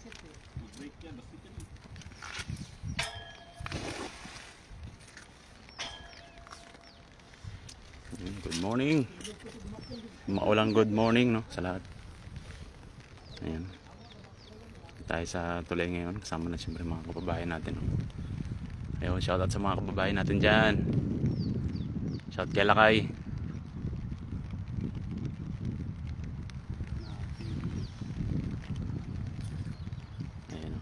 Break yan, basta yan. Good morning. Maulang good morning no sa lahat. Ayan. Tayo sa tulay ngayon. Kasama na siyempre mga kababayan natin. No? Ayun, shoutout sa mga kababayan natin dyan. Shout kay Lakay. Ayan.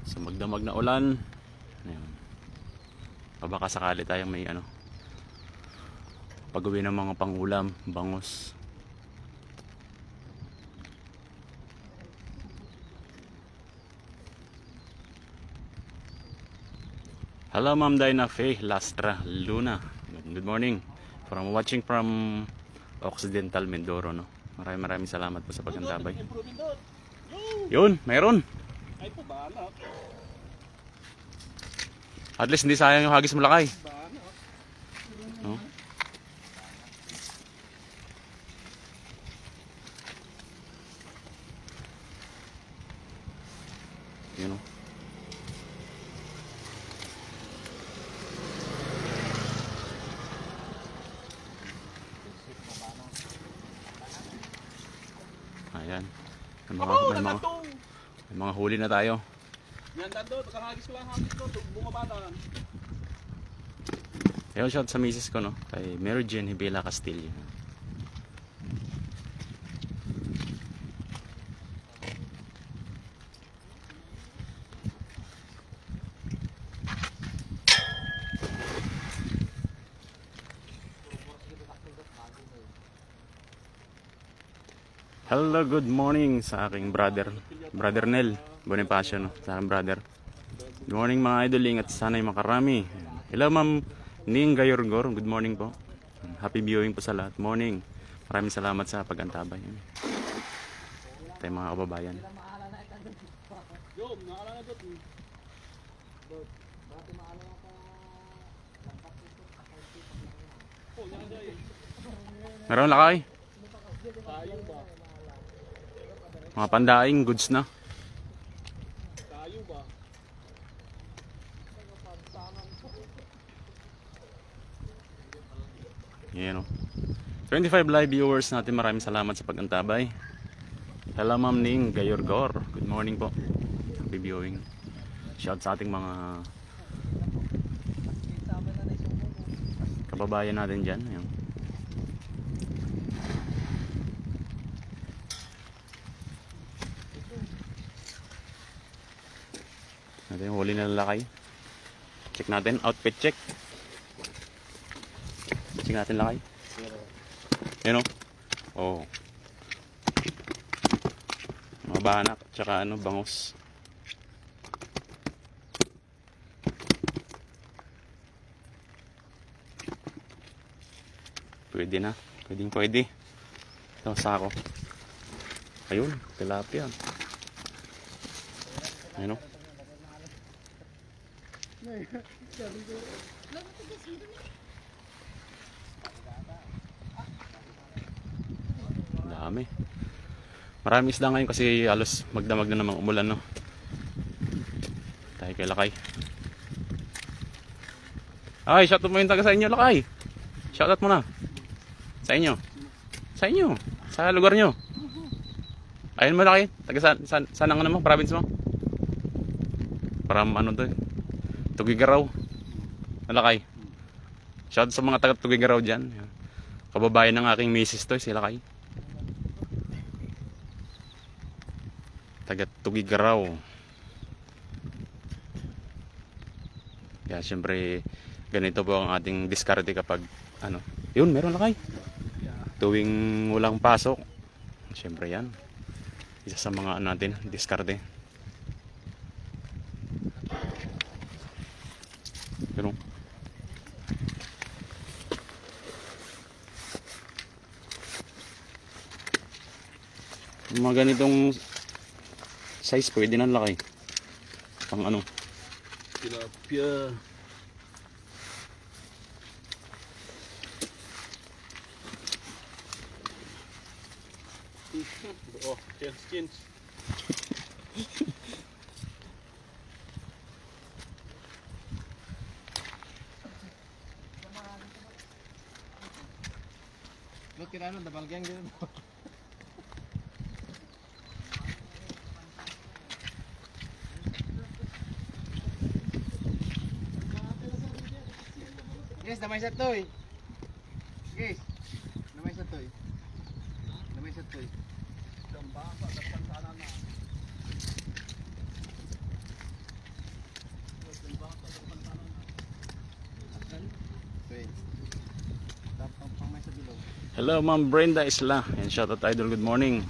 So magdamag na ulan. Ayan. Baka sakali tayo may pag-uwi ng mga pangulam, bangus. Hello Ma'am Dinah Faye Lastra Luna. Good morning. Watching from Occidental Mindoro no. Maraming salamat po sa pagkantabay. Yun, mayroon. Ay po, bahala. At least hindi sayang yung hagis mo Lakay. No? Yun o. Ayan. May mga huli na tayo. Yan doon, kakahagis ko lang hagis ko, bumabata. Ayun, shout sa misis ko no, kay Mary Jane Hibela Castillo. Hello, good morning sa aking brother Nel Bonifacio no, sa aking brother. Good morning mga idoling at sana'y makarami. Hello Ma'am Ning Gayorgor, good morning po. Happy viewing po sa lahat. Morning. Maraming salamat sa pag-antabay. Tayo mga kababayan. Meron Lakay? Mga pandaing goods na. Yan o. 25 live viewers natin, maraming salamat sa pag-antabay. Hello Ma'am Ning Gayorgor, good morning po. Happy viewing. Shout sa ating mga kababayan natin dyan. Ayan. Natin yung huli na Lakay. Check natin, outfit check. Check natin Lakay. Yan o. Oh. Mga banak, tsaka bangus. Pwede na. Pwede. Ito, sako. Ayun, tilapia. Ayun o. Dami. Maraming isda ngayon kasi halos magdamag na namang umulan no. Tayo kay Lakay. Ay, shoutout mo yung taga sa inyo Lakay. Shoutout mo na. Sa inyo. Sa lugar nyo. Ayun mo Lakay. Taga saan ang mo? Province mo? Param to eh. Tugigaraw. Lakay. Shoutout sa mga taga Tugigaraw dyan. Kababayan ng aking misis to, si Lakay. Taga Tugigaraw. Kaya syempre ganito po ang ating diskarte kapag yun, meron Lakay. Tuwing walang pasok. Syempre yan. Isa sa mga natin, diskarte. Pero mga ganitong size pwede na Lakay. Pang Tilapia. Oh, change. Ba't kira nun, double gang din. Guys, damay sa toy. Guys, damay sa toy. Damay sa toy. Dambaka, dapan sana na. Toy. Tapang pang may sa bilog. Hello, Ma'am Brenda Isla. And shout out Idol, good morning.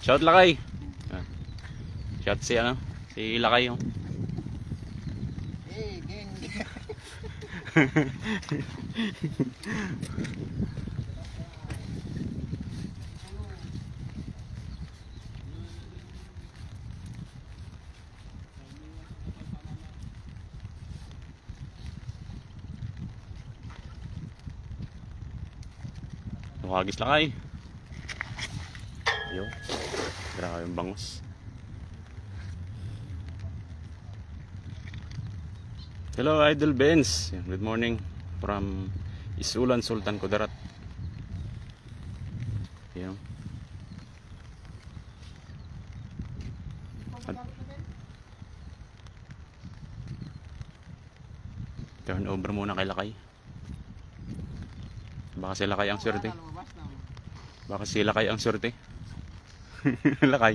Shout Lakay. Shout si ano? Si Lakay. Oh. Hey, gang. Tuhagis Lakay. Yo. Grabe yung bangus. Hello Idol Benz. Good morning from Isulan, Sultan Kudarat. Yan. Turn over muna kay Lakay. Baka si Lakay ang swerte. Baka si Lakay ang swerte. Lakay.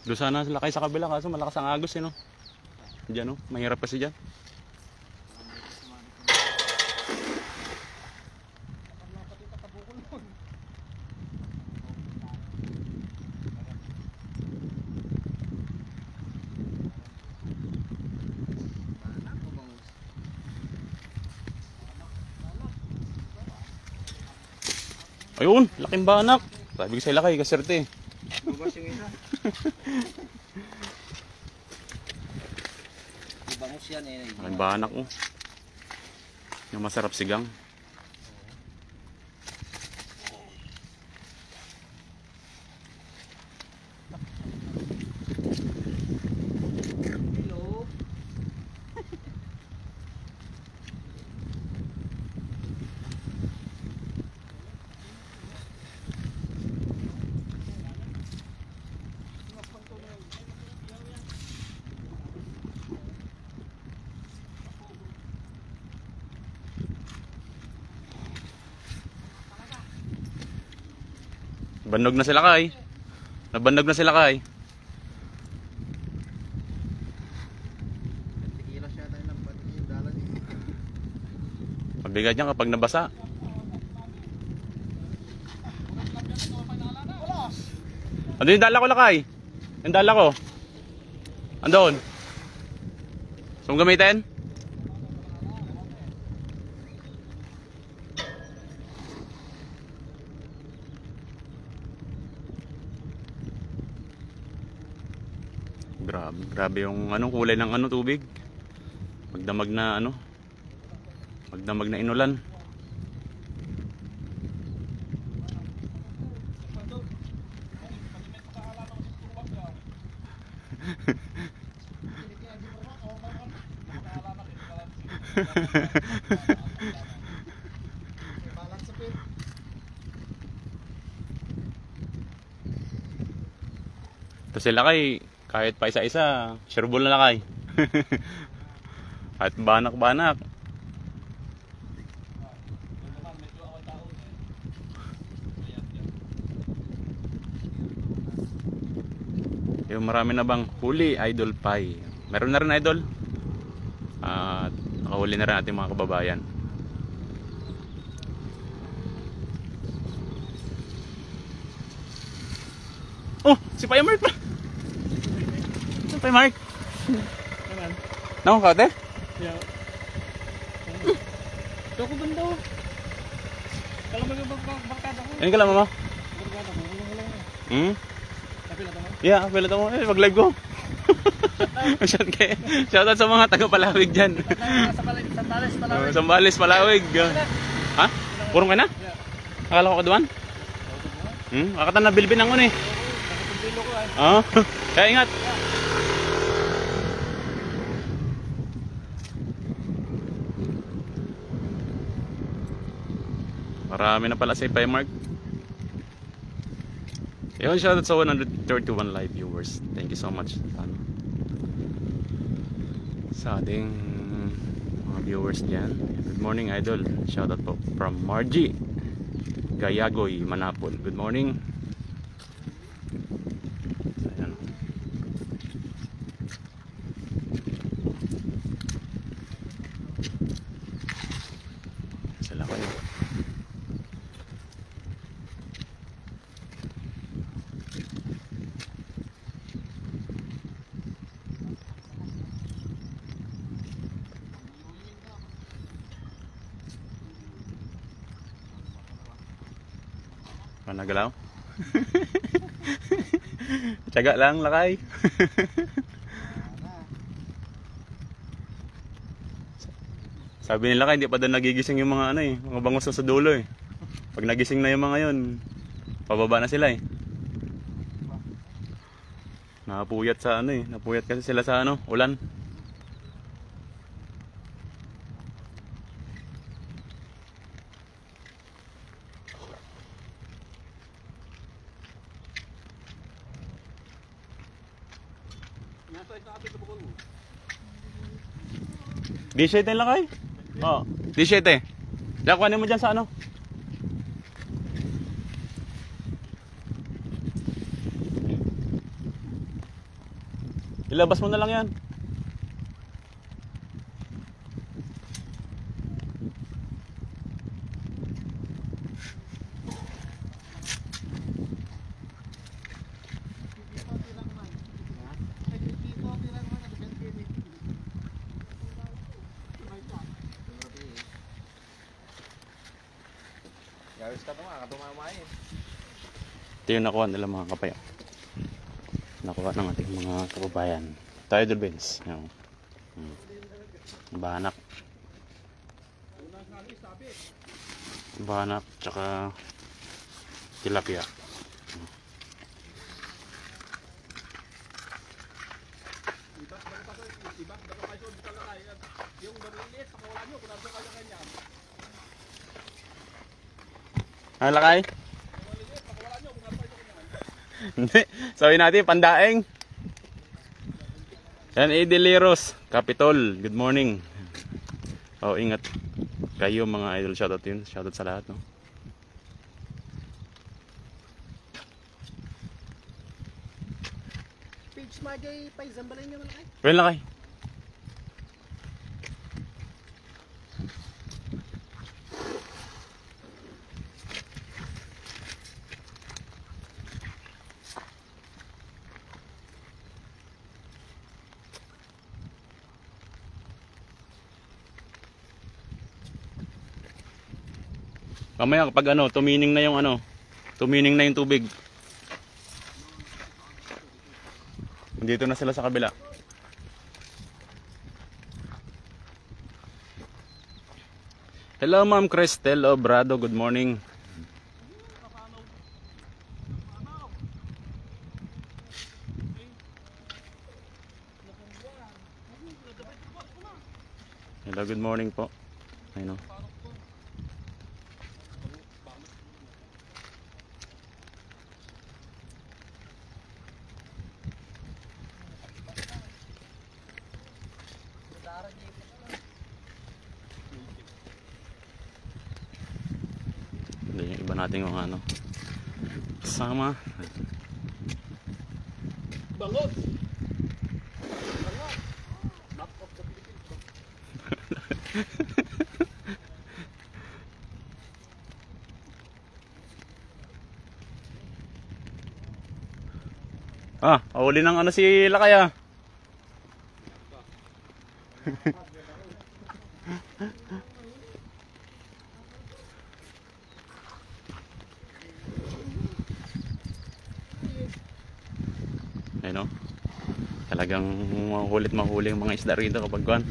Doon sana sila kayo sa kabila kaso malakas ang agos no. Diyan no, mahirap kasi diyan. Ayun, laking banak. Sabi ko sa Lakay, kaserte. Bubas yung isa. Bangus yan eh. Laking banak mo. Yung masarap sigang. Hello. Bandog na sila Kay. Nabandog na sila Kay. Tequila siya tayo ng pati yung dalan. Mabigat yan kapag nabasa. Ano yung dala ko Lakay? Yung dala ko. Andun. Gusto mong gamitin? Grabe yung kulay ng tubig. Magdamag na magdamag na inulan. Ito sila Kay, kahit pa isa-isa, shareable na Lakay. At banak-banak. Yung marami na bang huli, Idol Pie. Meron na rin Idol. At nakahuli na rin ating mga kababayan. Oh, si Payamart pa. pa Mark. Naman. Nako kate? Yeah. Doko banda. Kalau magbabarkada ko. Ayun ka lang mama. Barkada ko. Ano lang. Hmm? Tapi na tama. Yeah, pila mo. Mag-live ko. Shoutout sa mga taga-Palawig dyan. Sa Sandales pala. Sambales, Palawig. Ha? Purong ka na? Yeah. Akala ko kaduan? Akata na bilbin ang eh. Nakapundilo ko ay. Oo. Kaya ingat. Marami na pala sa Ipay Mark. Yun, shoutout sa 131 live viewers. Thank you so much. Sa ating mga viewers dyan. Good morning, idol. Shoutout po from Margie Gayagoy, Manapol. Good morning. So, ayan. Sala kayo. Nagalaw? Tiyaga lang, lakay. Sabi nila kay hindi pa doon nagigising yung mga ano eh, mga bangus sa dulo eh. Pag nagising na yung mga yun, pababa na sila eh. Napuyat sa ano eh, napuyat kasi sila sa ano, ulan. D7 lang kay? Oo. D7. Diyan, kuhanin mo dyan sa ano? Ilabas mo na lang yan. Gawis ka pa nga, katumamay eh. Ito yung nakuha nila mga kapayo. Nakuha ng ating mga kababayan. Tayo Idol Benz. Yung bahanak. Bahanak tsaka tilapia. Ang lakay? Hindi. Sabi natin, pandaeng. Yan, Edeliros, Capitol. Good morning. Oh, ingat. Kayo mga idol, shoutout yun. Shoutout sa lahat, no? Page magay pa zambalay naman ay. Pwede lakay. Mamaya kapag ano, tumining na yung ano, tumining na yung tubig. Dito na sila sa kabila. Hello Ma'am Cristel Obrado, good morning. Hello, good morning po. Ayun o. Hindi yung iba natin yung ano kasama. Bangot. Ah, uli ng ano si Lakay ah. Ayun o. Talagang mahulit ang mga isda rito kapag kuwan.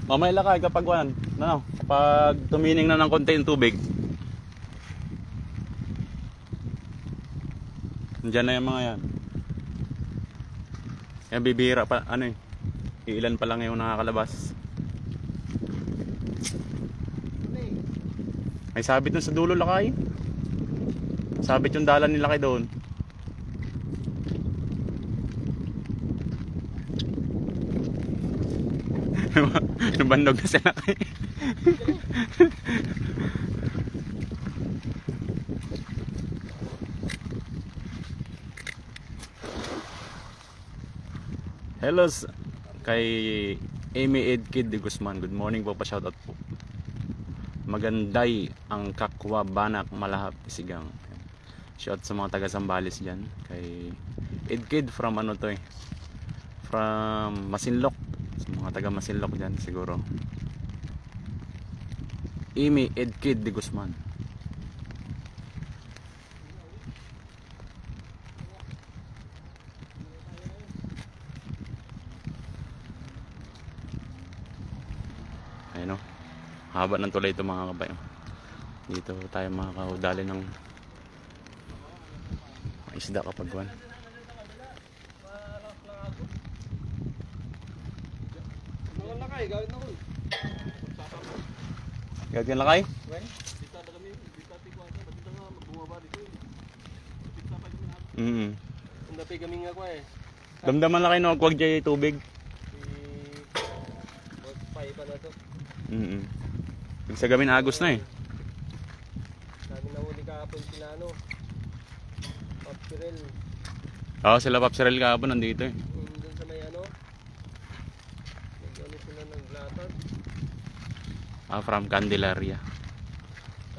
Mamaya lakay kapag kuwan, ano, kapag tumining na ng konti yung tubig. Diyan na yung mga yan. Yan bibihira pa, ano eh. Iilan pa lang yung nakakalabas. May sabit na sa dulo lakay. Sabit yung dalan nila kay doon. Nabandog na sila kay. Hello kay Amy Edkid de Guzman. Good morning po, pa-shoutout po. Maganday ang Kakwa Banak Malahap Isigang. Shout sa mga taga Sambales diyan kay Edkid from ano to eh. From Masinloc. Sa mga taga Masinloc diyan siguro. Amy Edkid de Guzman. Ayun o, haba ng tulay ito mga kabay. Dito tayo makakahudali ng isda kapag buwan. Mga lakay, gawin na ko. Gawin yan lakay? Dito na kami, dito tikwa ka, dito nga bumaba dito. Dito pa kami. Ang dapi kami nga ko eh. Damdaman lakay no, huwag dyan yung tubig. Pay pa na to. Sa gamin agos na eh. Dami na huli kahapon sila ano. Papirel. Oo, sila Papsirel kahapon nandito eh. Doon sa may ano. Nag-ano sila ng glatan. From Candelaria.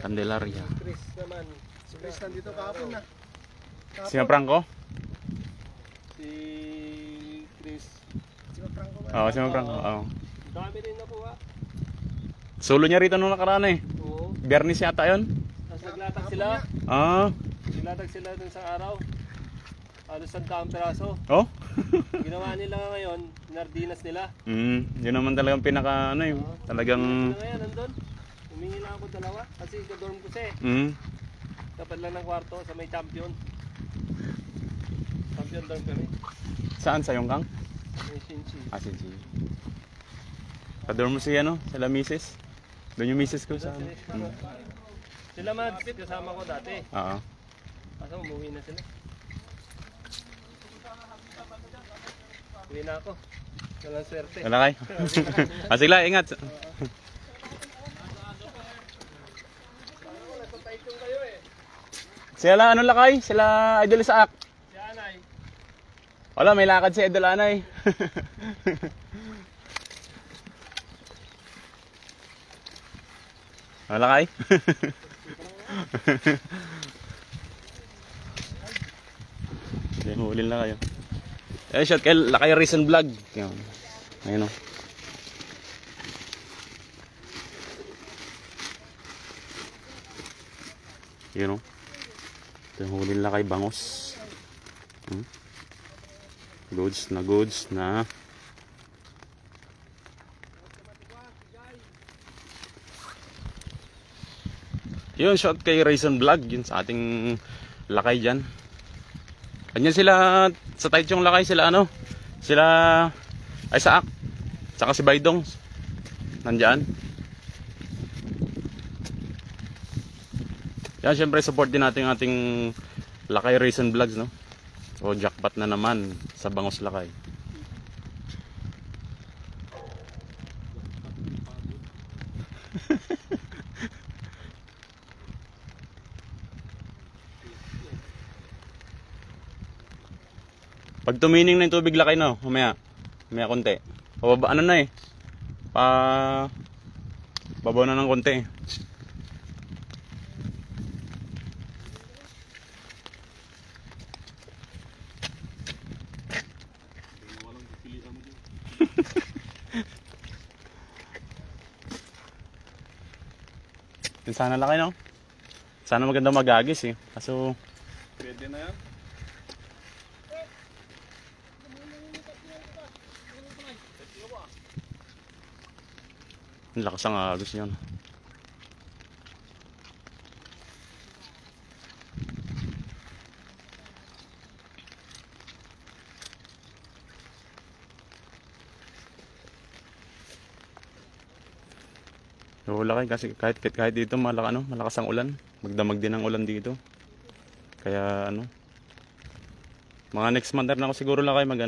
Candelaria. Si Chris naman. Si Chris nandito kahapon na. Si Franco? Si Chris. Si Franco ba? Oo, si Franco. Oo. Dami rin nakuha. Solo niya rito nung nakaraan eh. Oo. Biyernes yata yun. Tapos naglatag sila. Ah. Naglatag sila dun sa araw. Halos 100 piraso. Oh? Ginawa nila ngayon, nardinas nila. Yun naman talagang pinaka ano eh. Talagang Sila ngayon nandun. Humingi lang ako dalawa. Kasi dorm ko siya eh. Dapat lang ng kwarto sa may champion. Champion dorm kami. Saan sa yung kang? May Shinchi. Sige. Pador mo siya no? Sila misis. Doon yung misis ko sa ano. Sila Mads, kasama ko dati. Oo. Kaso umuwi na sila. Uwi na ako. Walang swerte. Wala kay? Sila, ingat. Sila ano lakay? Sila Idol Isaak. Si Anay. Wala, may lakad si Idol Anay. Wala kay? Hulil na kayo. Shot kay Lakay Reason Vlog. Ayun o. Yun o. Ito yung hulil na kay Bangos. Goods na. Yun, shot kay Reason Vlog. Yun sa ating lakay dyan. Ganyan sila, sa tight yung lakay sila ano. Sila ay Saak. Saka si Baydong. Nandyan. Kaya syempre support din natin yung ating Lakay Raisin Vlogs, no? So jackpot na naman sa Bangos Lakay. Pag tumining na yung tubig Lakay, no? Mamaya konti. Pababa, ano na eh. Babaw na ng konti eh. Yun sana Lakay, no? Sana maganda magagis eh. Kaso Pwede na yan. ang lakas ang agos yun. So, Lakay kasi kahit dito malakas ang ulan. Magdamag din ang ulan dito. Kaya ano, mga next month na ako siguro Lakay mag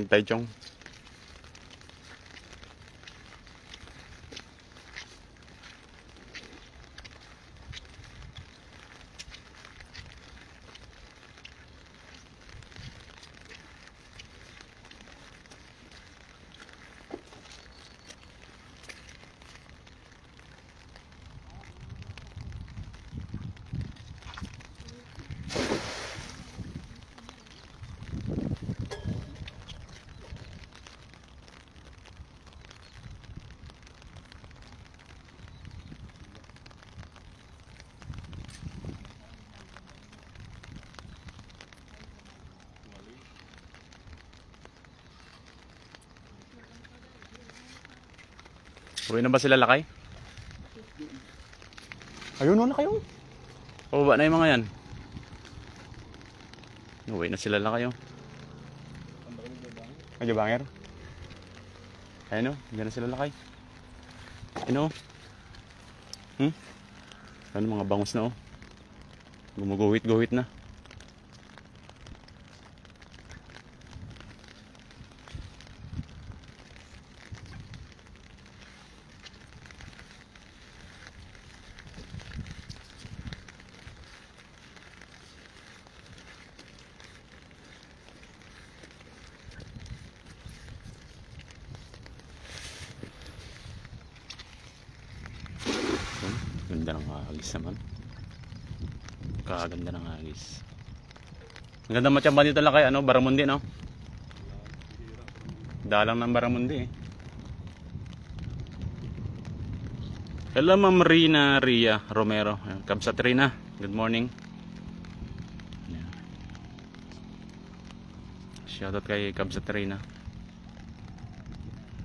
Taichung. Uwi na ba sila Lakay? Ayun na kayo. Pababa na yung mga yan. Uwi na sila Lakay. Ay, Banger. Ayun o, dyan na sila Lakay. Ayun o. Ano mga bangus na o. Gumuguhit-guhit na. Ganda ng hagis naman. Kaganda ng hagis. Ang ganda matyamba dito Lakay, Baramundi, no? Dalang ng Baramundi eh. Hello Ma'am Ria Romero. Kabsat Rina, good morning. Shoutout kay Kabsat Rina.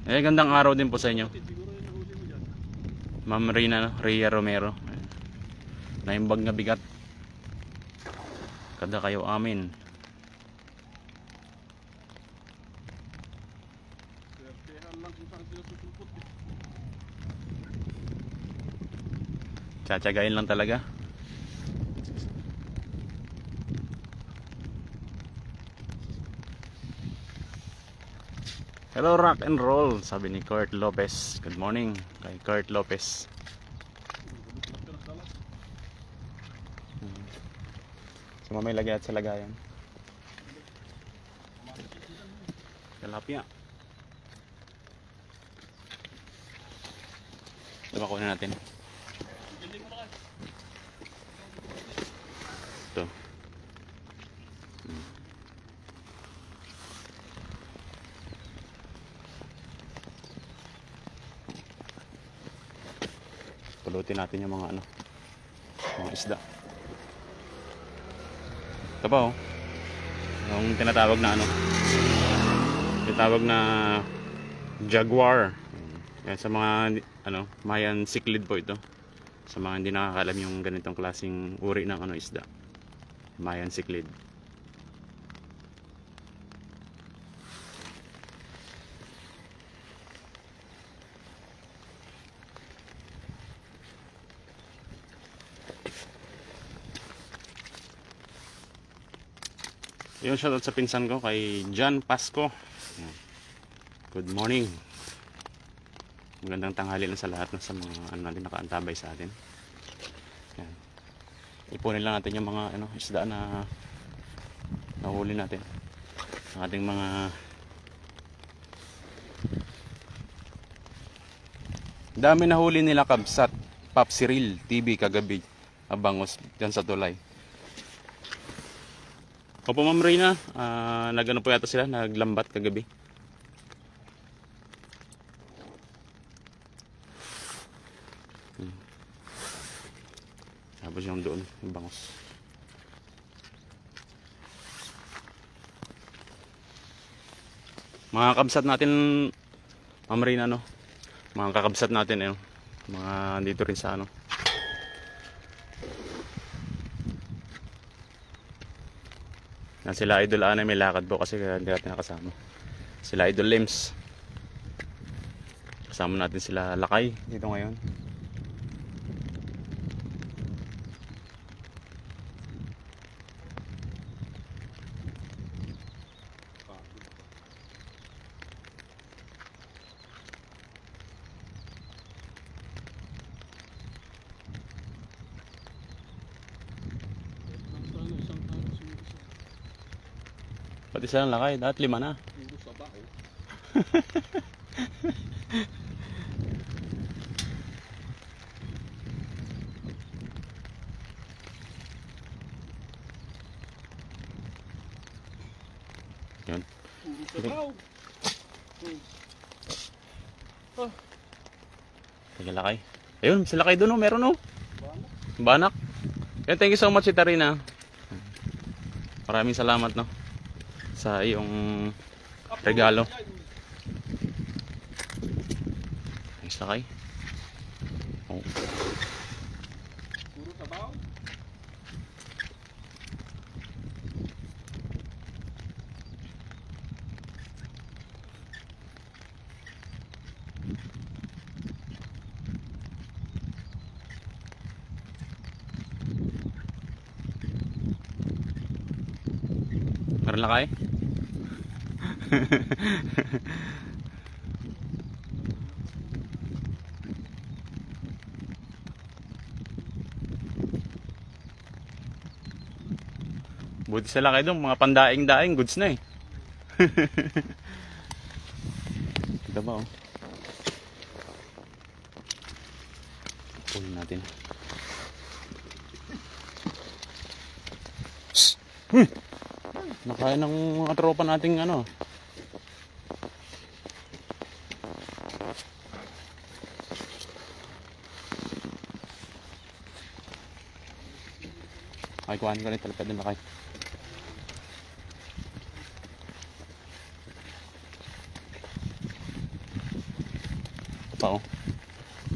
Gandang araw din po sa inyo. Ma'am Ria Romero. Naimbag na bigat. Kada kayo amin. Tsatsagain lang talaga. Hello rock and roll, sabi ni Kurt Lopez. Good morning kay Kurt Lopez. So mamay lagay at sa lagayan. Tilapia. Lumakuha na natin. Ito. Pulutin natin yung mga mga isda. Ito pa yung tinatawag na tinatawag na jaguar. Yan, sa mga Mayan cichlid po ito. Sa mga hindi nakakalam yung ganitong klaseng uri ng isda. Mayan cichlid. Yung shoutout sa pinsan ko kay John Pasco. Yan. Good morning. Magandang tanghali lang sa lahat na sa mga ano natin nakaantabay sa atin. Yan. Ipunin lang natin yung mga ano isda na nahuli natin. Ang ating mga dami nahuli nila kabsat, Pop Cyril TV kagabi. Abangos dyan sa tulay. Opo Ma'am Reyna, nagano po yata sila, naglambat kagabi. Tapos yung doon, yung bangos. Mga kabsat natin, Ma'am Reyna, no? Mga kakabsat natin, mga dito rin sa ano. Yan sila Idol Ana, may lakad po kasi hindi natin nakasama. Sila Idol Lems. Kasama natin sila Lakay dito ngayon. Pati silang Lakay, dapat 5 na. Puro sa bao. Yan. Puro sa bao. Sige Lakay. Ayun, si Lakay doon, meron Banak. Banak. Yan, thank you so much Tarina. Maraming salamat sa iyong regalo. Thanks Lakay. Oh. Puro sa bao. Meron Lakay? Buti sa Lakay doon, mga pandaing-daing goods na Ito ba Pulin natin. Nakain ng mga tropa nating ano. Ay, kuhanin ka rin talapad ng Lakay. Ito pa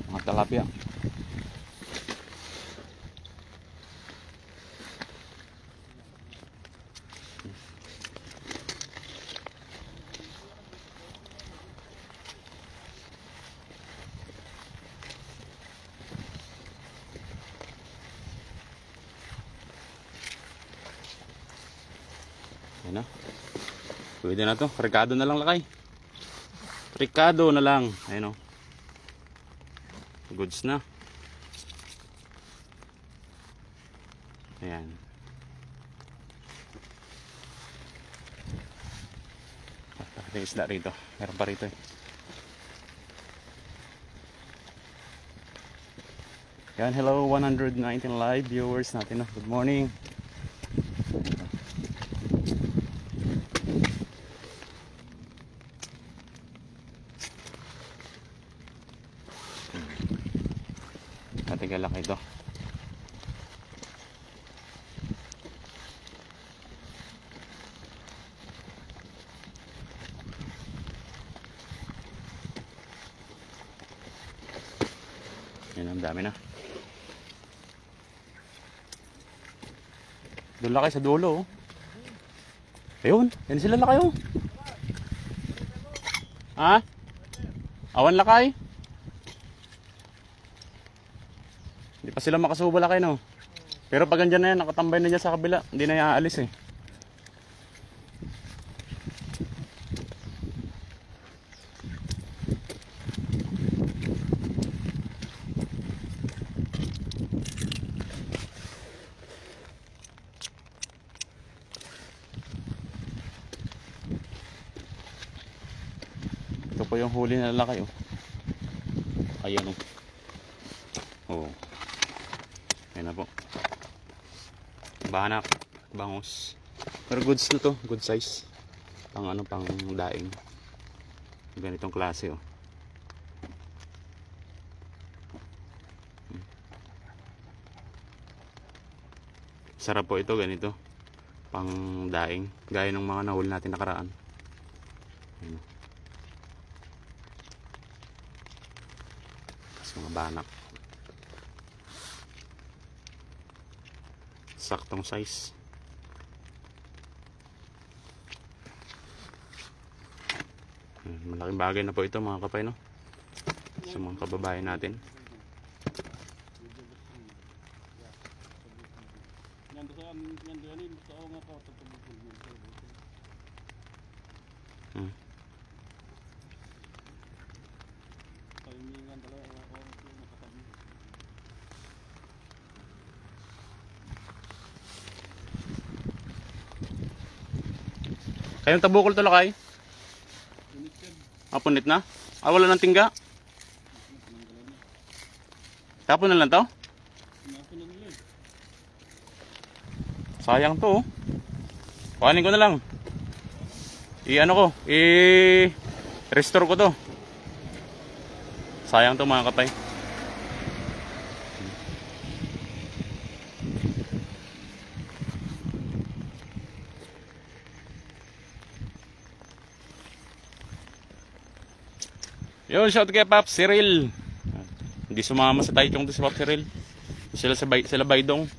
mga talapia. Ayan na. Pwede na to. Ricado na lang Lakay. Ricado na lang. Ayan goods na. Ayan. At isda rito. Meron pa rito Yan, hello 119 live viewers natin Good morning. Galak ito. Yan ang dami na. Doon Lakay sa dulo Ayun, yan sila Lakay Ha? Awan Lakay? Hindi pa sila makasubo Lakay Pero pag andyan na yan, nakatambay na dyan sa kabila. Hindi na iaalis po yung huli na lalaki, oh. Ayan, oh. Oh. Ayan na po. Banak, bangus. Pero goods na to, good size. Pang ano, pang daing. Ganitong klase, oh. Sarap po ito, ganito. Pang daing. Gaya ng mga nahuli natin nakaraan. Ayan. Tapos mga banak. Saktong size. Malaking bagay na po ito mga kapay, no? Sa mga kababayan natin. Kayong tabukol to lakay? Punit na? Wala ng tingga? Tapon na lang to? Sayang to, oh. Kuhanin ko na lang. Restore ko to. Sayang to mga kapay. Yun, shout kay Pop Cyril. Hindi sumama sa Taichung to si Pop Cyril. Sila Baydong.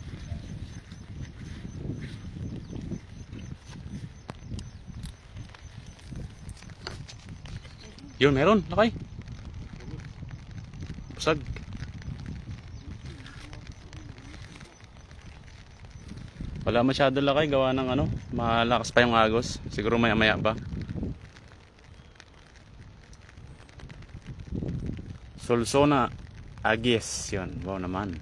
Yun, meron, lakay. Busag. Wala masyado lakay, gawa ng ano, malakas pa yung agos. Siguro maya-maya pa. Solsona Agies, yun. Wow naman.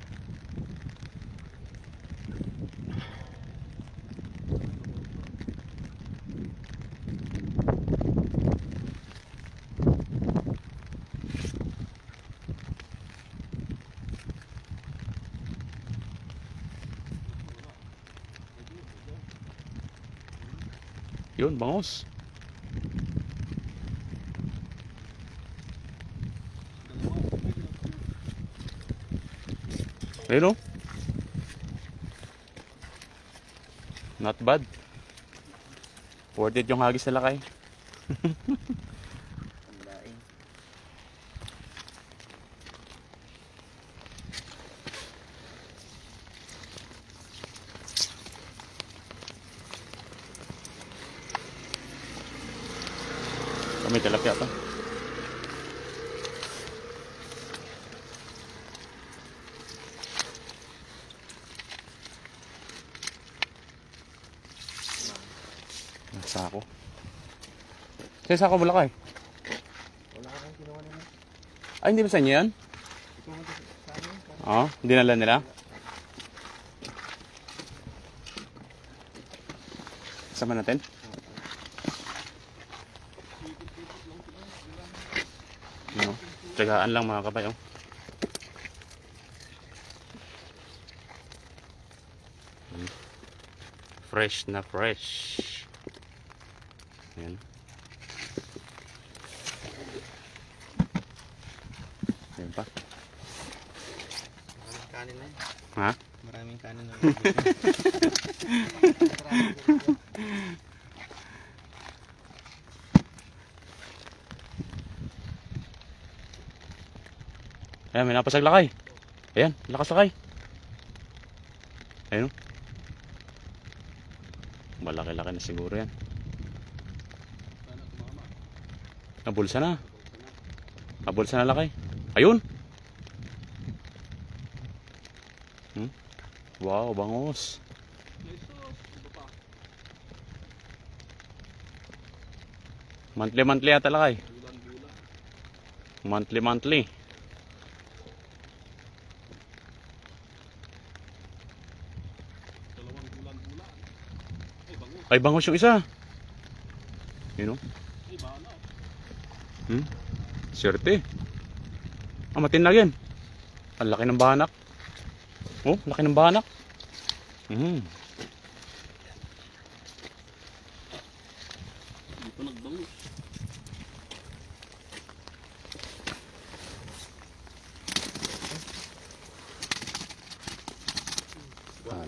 Yun, bangus. Ayun, oh. Not bad. Worth it yung hagis na lakay. May tilapia to. Sako. Sa sako mo lakay? Wala kang kinuha nila. Ay, hindi ba sa inyo yan? Oo, dinala nila. Sama natin. No, tsagaan lang mga kapay, oh. Fresh na fresh. Ayan. Ayan pa. Maraming kanin na yun. Ha? Maraming kanin na. Ayan, may napasag lakay. Ayan, lakas lakay. Ayan, oh. Malaki-laki na siguro yan. Nabulsa na. Nabulsa na lakay. Ayun. Wow, bangus. Monthly yata lakay. Monthly. Ay, bangus yung isa. Yun, oh. Swerte. Matinag yan. Ang laki ng banak. Oh, laki ng banak. Hindi pa nagbango.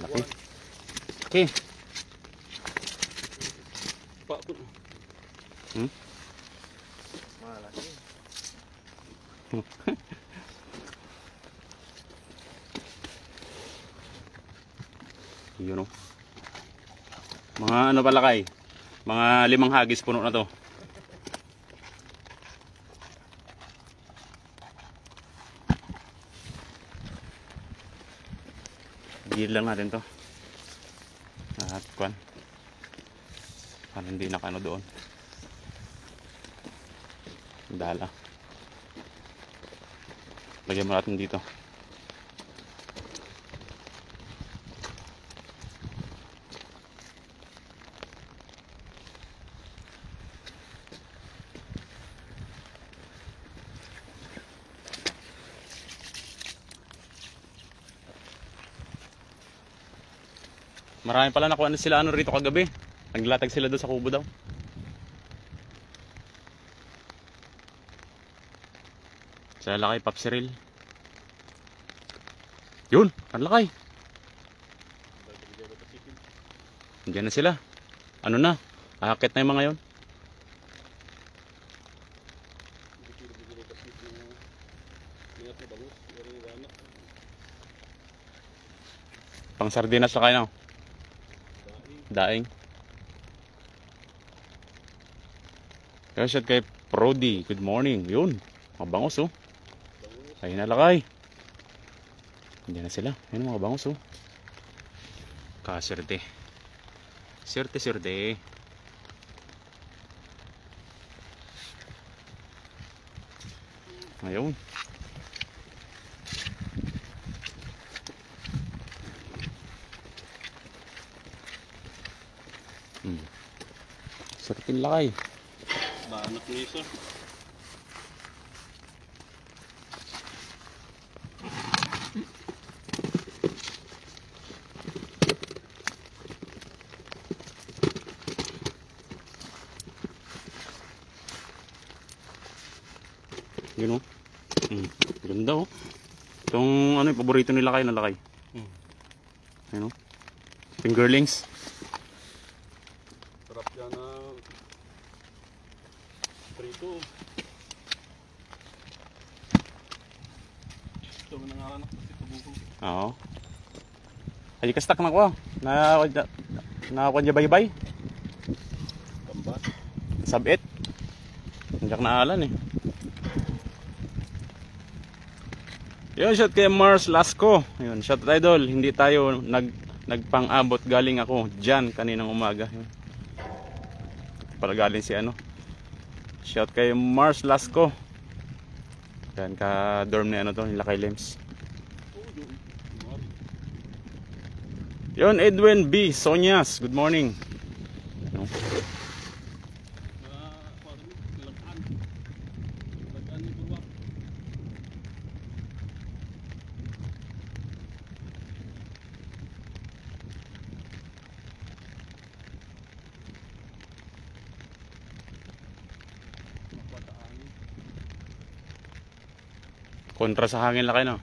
Laki. Okay. Malaki. Yun o. Mga ano pala kay? Mga 5 hagis puno na to. Gil lang natin to. At kwan. Para hindi nakano doon. Dala. Lagyan mo natin dito. Marami pala nakuha na sila ano rito kagabi. Naglatag sila doon sa kubo daw. Sa lakay Papsiril. Yun, ang lakay. Diyan na sila. Ano na? Ahakit na yung mga yon. Pang sardinas na kayo no? Daing. Kaya shot kay Prody. Good morning. Yun. Mga bangos oh. Ayun na lakay. Hindi na sila. Ayun mga bangos oh. Kaserte. Serte. Ayun. Sarapin lakay. Banak niya isa. Yun o. Ganda o. Itong ano yung paborito nila kayo na lakay. Ayun o. Fingerlings. Sarap yan na prito. Ito mo nanganak kasi tubukong. Oo. Ay kastak na ko. Nakakuha niya baybay. Kambat. Sab-it. Hindi ka naalan eh. Yun, shot kay Mars Lasco. Yun, shot idol. Hindi tayo nagpang-abot. Galing ako dyan kaninang umaga. Yun. Pala galing si ano. Shot kay Mars Lasco. Yan, ka-dorm na ano to, yung Lakay Lems. Yun, Edwin B. Sonyas. Good morning. No? Kontra sa hangin lakay no.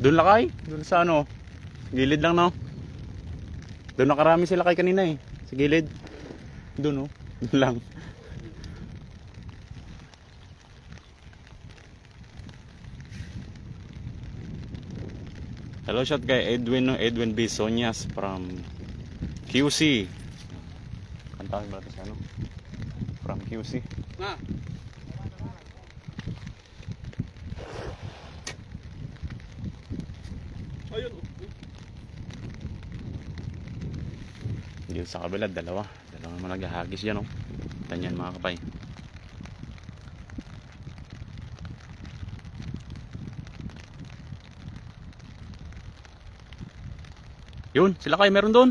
Doon lakay, doon sa ano, gilid lang no. Doon nakarami sila kay kanina eh, sa gilid. Doon no, doon lang. Hello shot kay Edwin no, Edwin B. Sonyas from QC. Kantahin ba ito sa ano? From QC. Na. Ayun. Dito sa kabila, dalawa naman naghahagis dyan oh. Tanyan mga kapay. Yun, sila kay, meron doon.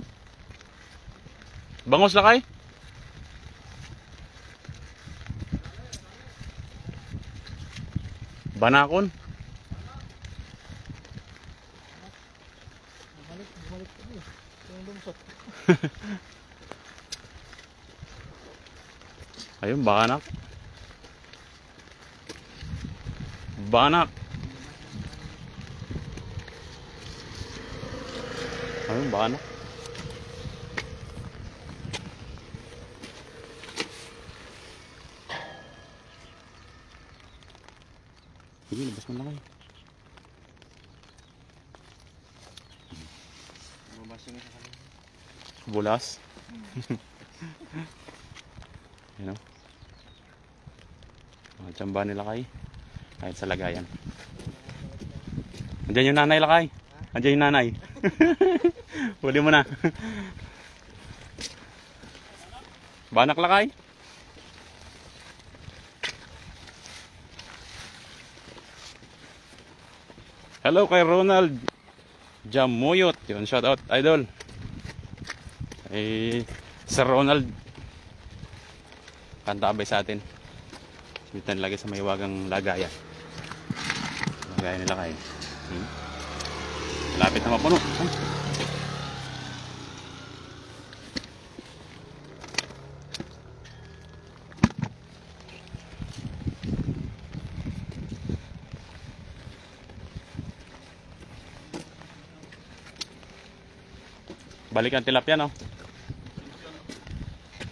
Bangos lakay. Banakon. Bumalik kami. Yung lumusot. Ayun, banak. Banak. Ayun, banak. Sige, labas mo na kayo. Bumabas yung isa kanina. Bulas. Yun o. Mga tsamba nila kay. Kahit sa lagayan. Andiyan yung nanay lakay. Andiyan yung nanay. Huli mo na. Banak lakay. Hello kay Ronald Jamuyot. Yun, shout out idol. Sir Ronald. Kantabay sa atin. Simitan lagi sa may wagang lagayan. Lagayan nila kayo. Malapit na mapuno. Balik ang tilapia, no?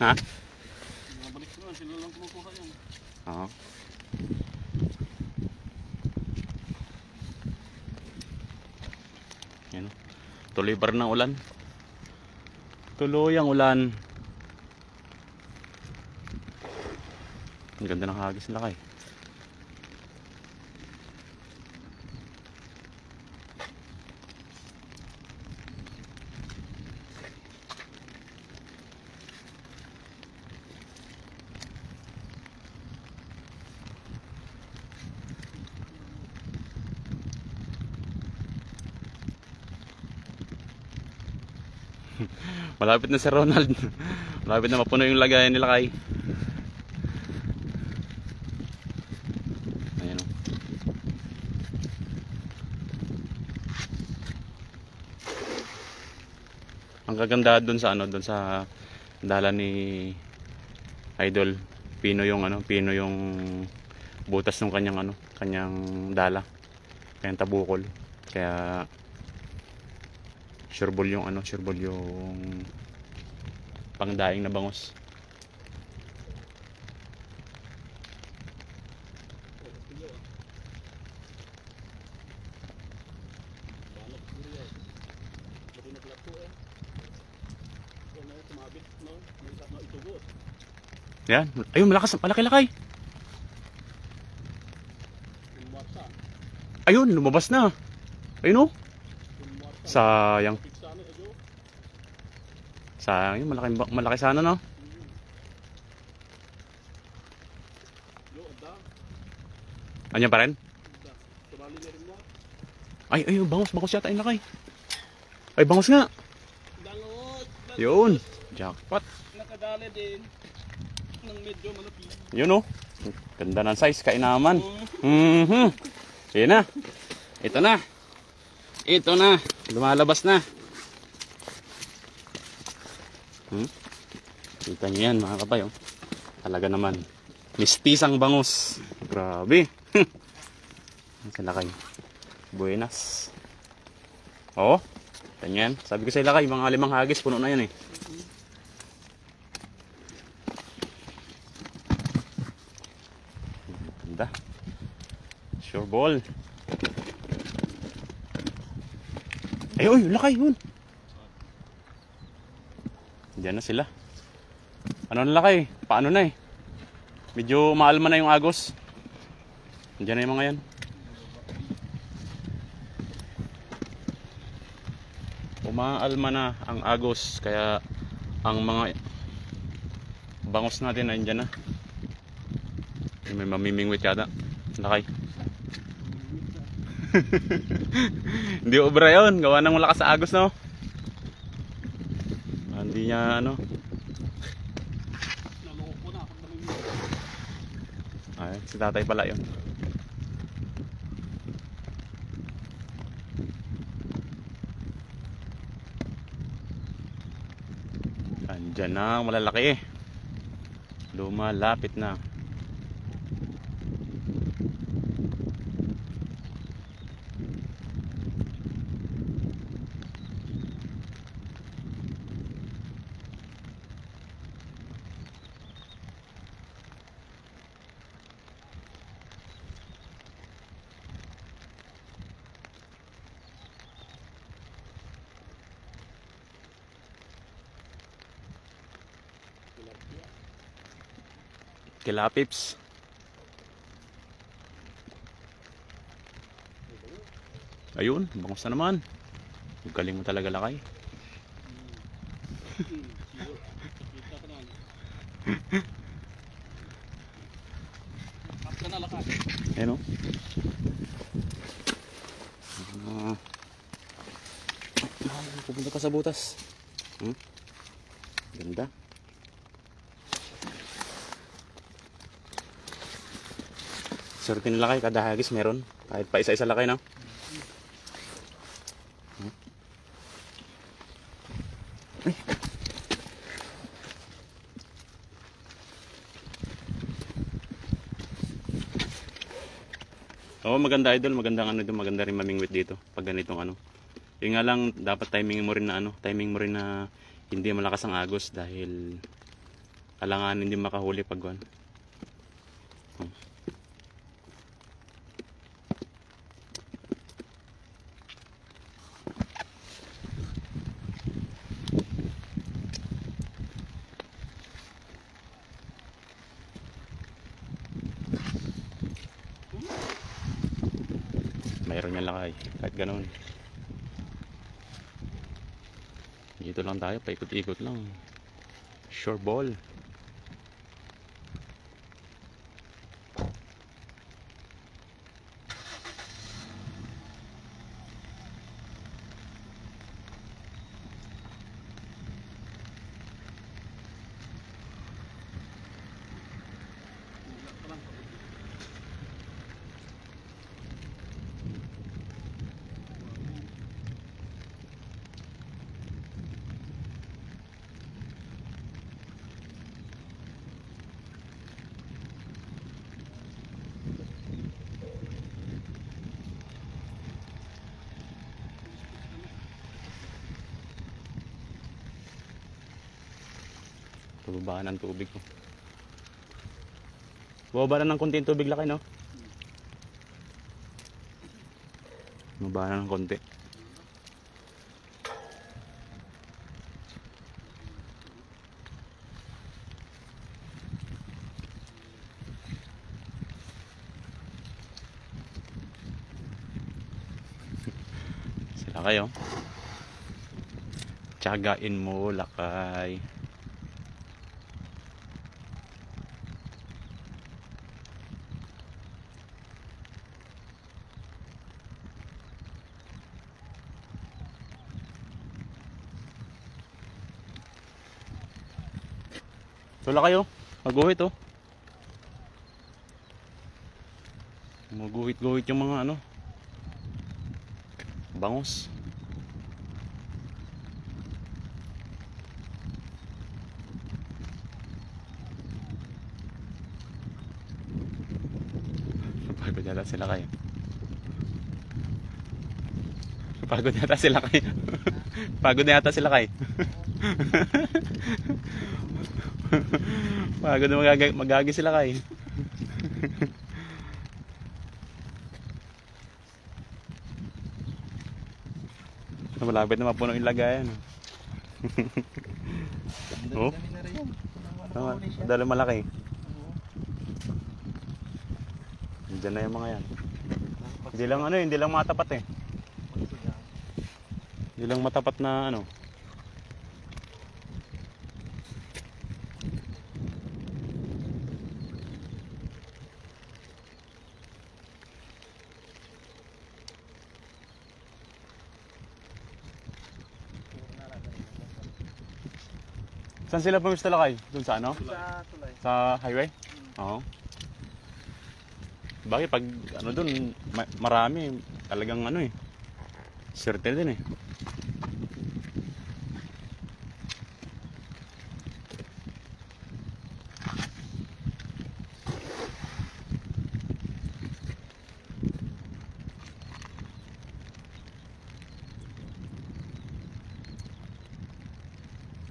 Ha? Nabalik ko na, sila lang kumukuha yan. Oo. Yan. Tuloy pa rin ang ulan. Tuloy ang ulan. Ang ganda ng hagis nila kay. Malapit na si Ronald. Malapit na mapuno yung lagayan nila kay. Ayan o. Ang kaganda doon sa ano, doon sa dala ni Idol. Pino yung ano, pino yung butas ng kanyang ano, kanyang dala. Kanyang tabukol. Kaya sureball yung ano, sureball yung pangdaing na bangos. Yan, ayun malakas, malaki lakay. Ayun, lumabas na. Ayun oh. Sayang. Sayang yun, malaki sana no. Anyan pa rin? Ay, bangos yata yung lakay. Ay, bangos nga. Yun, jackpot. Nakadali din ng medyo malaki. Yun oh. Ganda ng size, kainaman. Yan na. Ito na. Ito na. Lumalabas na. Kita nyo yan mga kapay. Oh. Talaga naman. Mistisang bangus. Grabe. Sila kayo. Buenas. Oo. Kita nyo yan. Sabi ko sa ila kayo, mga 5 hagis, puno na yan eh. Ganda. Sure ball. Ay, oy, lakay yun. Diyan na sila. Ano na lakay? Paano na eh? Medyo maalma na yung agos. Diyan na yung mga yan. Umaalma na ang agos. Kaya ang mga bangos natin ay dyan na. May mamimingwit yata. Lakay. Hindi obra yun. Gawa ng malakas sa agos, no? Hindi niya ano. Naloko na pag namimili. Ay, si tatay pala yun. Andyan na, malalaki. Lumalapit na. Kilapips. Ayun, bangus na naman. Ang galing mo talaga, lakay. Kita ka na. Up ka na lakay. Ayun o. Pupunta pa sa butas. Ganda. Swerte nila kayo, kada hagis meron. Kahit pa isa-isa lang kayo, no? Oo, maganda idol, magandang ano doon, maganda rin mamingwit dito pag ganitong ano. Yung nga lang dapat timing mo rin na hindi malakas ang agos dahil alangan hindi makahuli pag ano. Mayroon yan lakay, kahit ganoon. Dito lang tayo, paikot-ikot lang. Shore ball. Bababa ng tubig ko. Bababa na ng konti yung tubig lakay, no? Bababa na ng konti. Sila kayo. Tiyagain mo lakay. Wala kayo, maguhit oh. Maguhit-guhit yung mga ano, bangus. Pagod yata sila kayo. Pagod yata sila kayo. Pagod na yata sila kayo. Pagod na magagi sila kay. Malapit na mapuno yung lagayan. Oh. Dalo malaki. Diyan na yung mga yan. Hindi lang ano, hindi lang matapat eh. Hindi lang matapat na ano. Saan sila pumista lakay? Doon sa ano? Sa tulay. Sa highway? Oo. Bakit pag ano doon, marami talagang ano eh. Swerte din eh.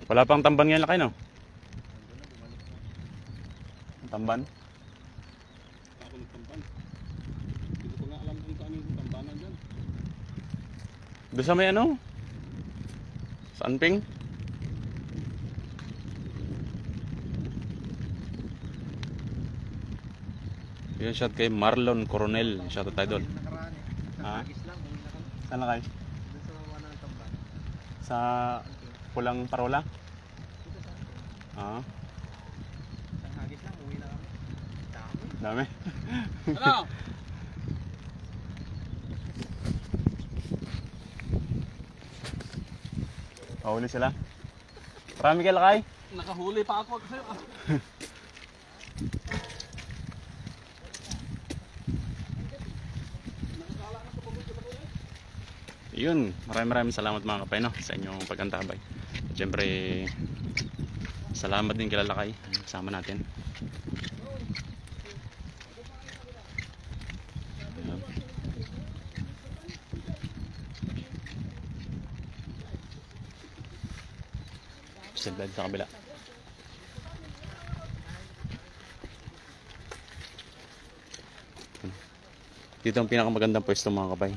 Wala pang tamban yan lakay, no? Tamban? Ako nagtampan. Hindi ko nga alam kung saan yung tampanan dyan. Doon sa may ano? Sa Anping? Yun shot kay Marlon Coronel. Shout out tayo doon. Nakaraan eh. Ha? Hagis lang, uwi na kami. Saan lakay? Doon sa wanang tamban. Sa Pulang Parola? Dito sa Ah, isang hagis lang, uwi na kami. Dami. dami. Ano? Mahuli sila. Marami kayo lakay? Nakahuli pa ako kasi. Yun, maraming salamat mga kapay, no, sa inyong pag-antabay. Siyempre, salamat din kay Lakay, kasama natin. Ayan. Siyempre sa kabila. Dito ang pinakamagandang pwesto mga kapay.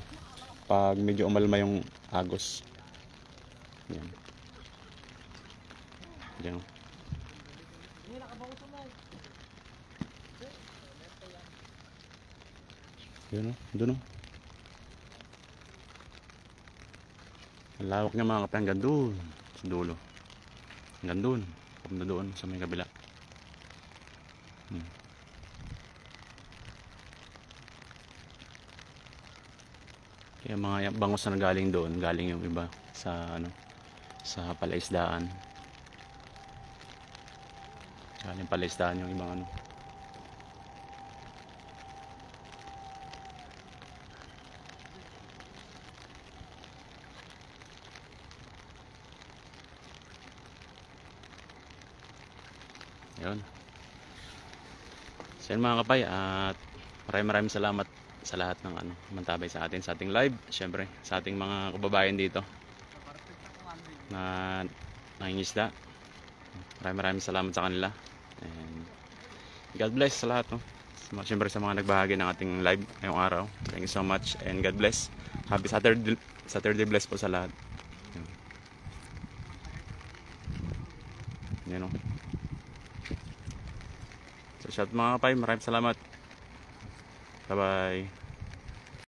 Pag medyo umalma yung agos. Yan. Yan. Yun o, doon o. Ang lawak niya mga kapay hanggang doon. Sa dulo. Hanggang doon. Papunta doon sa may kabila. Kaya mga bangos na galing doon, galing yung iba sa ano, sa palaisdaan. Galing palaisdaan yung ibang ano. Ayun. So yun mga kapay, at maraming salamat sa lahat ng ano, mantabay sa atin sa ating live, syempre sa ating mga kababayan dito na nangingisda. Maraming salamat sa kanila, and God bless sa lahat, no? Syempre sa mga nagbahagi ng ating live ngayong araw, thank you so much and God bless. Happy Saturday bless po sa lahat. Yan, no? So shout mga kapay, maraming salamat. Bye bye.